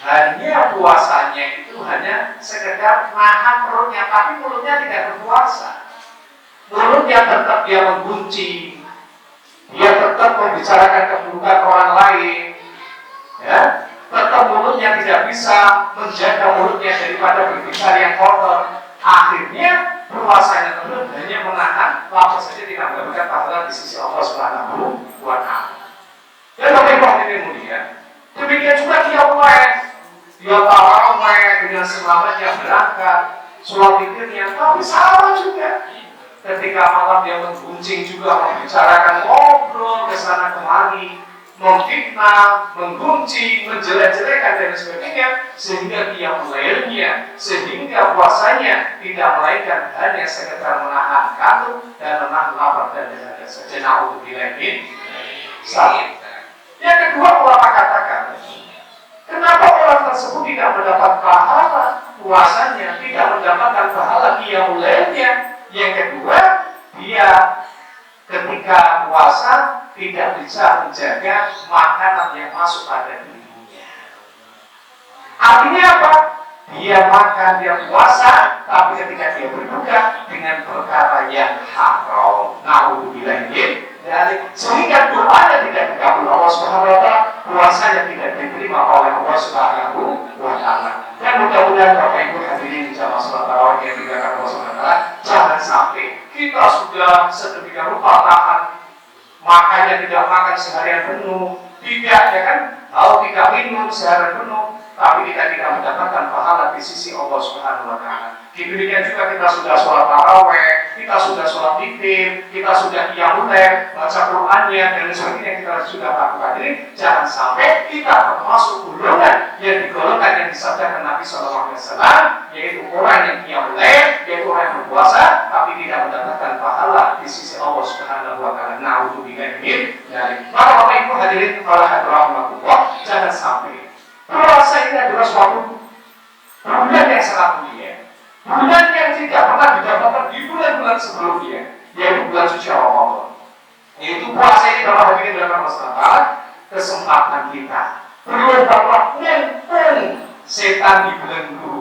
hanya puasanya itu hanya sekedar nahan perutnya, tapi mulutnya tidak berpuasa. Mulutnya tetap dia menggunci, dia tetap membicarakan keburukan orang lain, ya, tetap mulutnya tidak bisa menjaga mulutnya daripada berbicara yang kotor. Akhirnya puasanya tersebut hanya menahan, lapar saja tidak mendapatkan pahala di sisi Allah Subhanahu wa Ta'ala. Dan Bapak ini mulia, demikian juga dia tarawih dengan semangatnya berangkat, sholat witirnya, tapi salah juga. Ketika malam dia menggunjing juga, membicarakan ngobrol ke sana kemari, memfitnah, menggunjing, menjelek-jelekan dan sebagainya, sehingga dia melailnya, sehingga puasanya tidak melainkan hanya sekedar menahan kantuk dan menahan lapar dan dahaga saja. Na'udzubillah min dzalik. Yang kedua, ulama katakan, kenapa orang tersebut tidak mendapat pahala puasanya, tidak mendapatkan pahala qiyamul lailnya? Yang kedua, dia ketika puasa tidak bisa menjaga makanan yang masuk pada tubuhnya. Artinya apa? Dia makan, dia puasa, tapi ketika dia berbuka dengan perkara yang haram. Na'udzubillah min dzalik. Sehingga doanya tidak dikabul Allah Subhanahu wa Ta'ala, puasanya tidak diterima oleh Allah Subhanahu wa Ta'ala. Dan mudah-mudahan Bapak Ibu hadirin jamaah salat tarawih yang dimuliakan Allah Subhanahu wa Ta'ala, jangan sampai kita sudah sedemikian rupa tahan, makanya tidak makan seharian penuh, tidak, ya kan, kalau tidak minum seharian penuh, tapi kita tidak mendapatkan pahala di sisi Allah Subhanahu wa Ta'ala. Demikian juga kita sudah sholat tarawih, kita sudah sholat witir, kita sudah qiyamul lail, baca Qur'annya dan sebagainya kita sudah lakukan ini, jangan sampai kita termasuk golongan yang digolongkan yang disabdakan Nabi SAW, yaitu orang yang qiyamul lail, yaitu orang yang berpuasa, tapi tidak mendapatkan pahala di sisi Allah Subhanahu wa Ta'ala. Na'udzubillah min dzalik. Maka Bapak Ibu hadirin rahimakumullah, jangan sampai puasa ini adalah suatu bulan yang sangat mulia, bulan yang tidak pernah didapatkan di bulan-bulan sebelumnya, yaitu bulan suci Ramadan. Yaitu puasa ini dalam hadirin dalam masalah kesempatan kita perlu bapak mumpung setan di belenggu,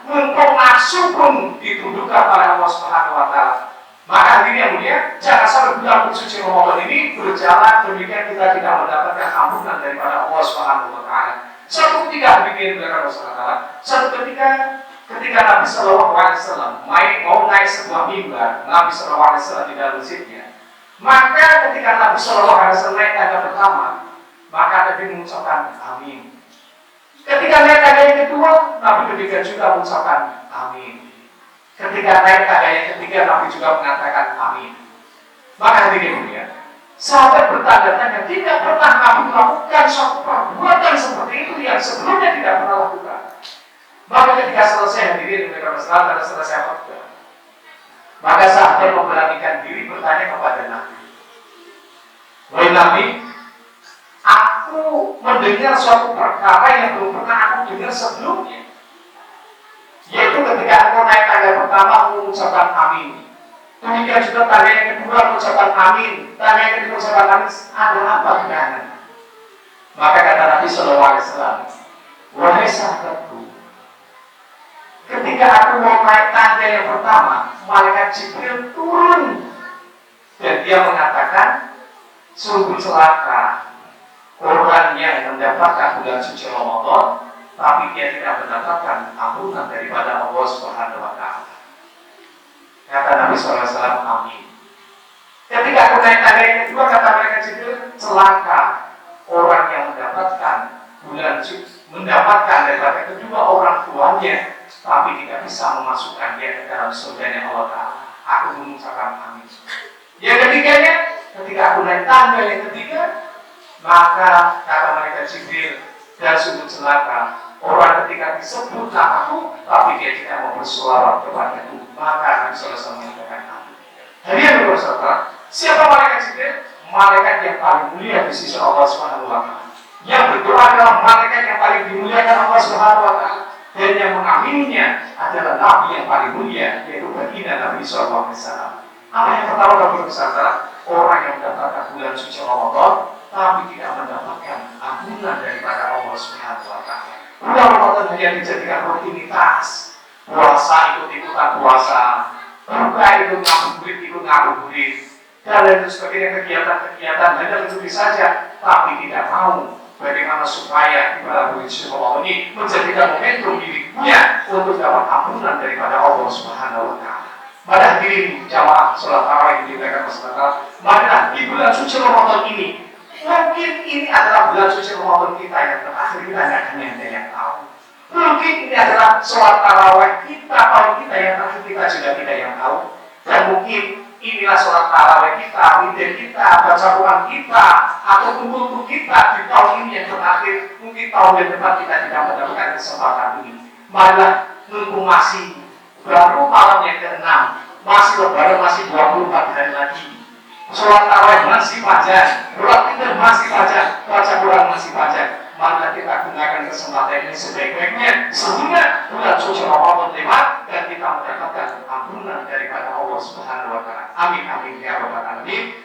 mumpung nafsu pun ditundukkan oleh Allah Subhanahu wa Ta'ala. Maka hadirin yang mulia, jangan sampai bulan suci Ramadan ini berjalan demikian kita tidak mendapatkan ampunan daripada Allah Subhanahu wa Ta'ala. Suatu ketika hadirin belakang Rasulullah, suatu ketika Nabi Sallallahu Alaihi Wasallam mau naik sebuah mimbar, Nabi Sallallahu Alaihi Wasallam di dalam masjidnya. Maka ketika Nabi Sallallahu Alaihi Wasallam naik tangga pertama, maka Nabi mengucapkan amin. Ketika naik tangga yang kedua, Nabi ketika juga mengucapkan amin. Ketika naik tangga yang ketiga, Nabi juga mengatakan amin. Maka hadirin ya, sahabat bertanya-tanya, tidak pernah Nabi melakukan suatu perbuatan seperti itu yang sebelumnya tidak pernah lakukan. Maka ketika selesai hadirin mereka bersalat dan selesai khutbah, maka sahabat memberanikan diri bertanya kepada Nabi, wahai Nabi, aku mendengar suatu perkara yang belum pernah aku dengar sebelumnya, yaitu ketika aku naik tangga pertama aku mengucapkan amin. Demikian juga tangga yang kedua mengucapkan amin, tangga yang kedua mengucapkan amin. Ada apa gerangan? Maka kata Nabi Sallallahu Alaihi Wasallam, wahai sahabatku, ketika aku mau naik tangga yang pertama, malaikat Jibril turun dan dia mengatakan, sungguh celaka orang yang mendapatkan bulan suci Ramadan, tapi dia tidak mendapatkan ampunan daripada Allah Subhanahu wa Ta'ala. Kata Nabi SAW, amin. Ketika aku naik tangga yang kedua, kata mereka Jibril, celaka orang yang mendapatkan daripada kedua orang tuanya, tapi tidak bisa memasukkan dia ke dalam surganya Allah Ta'ala. Aku mengucapkan amin. Yang ketiganya, ketika aku naik tangga yang ketiga, maka kata mereka Jibril, dan sungguh celaka orang ketika disebut namaku, tapi dia tidak mau berselawat kepadaku. Maka Nabi SAW mengatakan amin. Hadirin bersaudara, siapa malaikat Jibril? Malaikat yang paling mulia di sisi Allah Subhanahu wa Ta'ala. Yang berdoa adalah malaikat yang paling dimuliakan Allah Subhanahu wa Ta'ala. Dan yang mengamininya adalah Nabi yang paling mulia, yaitu baginda Nabi SAW. Apa yang pertama Nabi bersaudara? Orang yang mendapatkan bulan suci Ramadan, tapi tidak mendapatkan ampunan daripada Allah Subhanahu wa taala. Bulan Ramadan hanya dijadikan rutinitas. Puasa ikut-ikutan puasa, buka ikut ngabuburit, dan lain sebagainya, kegiatan-kegiatan hanya mencuti saja, tapi tidak mau bagaimana supaya di bulan Ramadan ini menjadikan momentum dirinya untuk dapat ampunan daripada Allah Subhanahu wa taala. Pada hadirin jamaah sholat tarawih di mereka masyarakat, maka di bulan suci Ramadan ini, mungkin ini adalah bulan suci Ramadan kita yang terakhir, kita tidak akan ada yang tahu. Mungkin ini adalah sholat tarawih kita, tahun kita yang terakhir, kita juga tidak yang tahu. Dan mungkin inilah sholat tarawih kita, witir kita, baca Quran kita, atau kumpul kita di tahun ini yang terakhir. Mungkin tahun yang depan kita tidak mendapatkan kesempatan ini. Malah mumpung masih baru malam yang ke-6, masih lebaran, masih 24 hari lagi. Sholat tarawih masih panjang, sholat witir masih panjang, baca Quran masih panjang. Maka kita gunakan kesempatan ini sebaik-baiknya sehingga bulan suci Ramadan lewat dan kita mendapatkan ampunan daripada Allah Subhanahu wa taala. Amin amin ya rabbal alamin.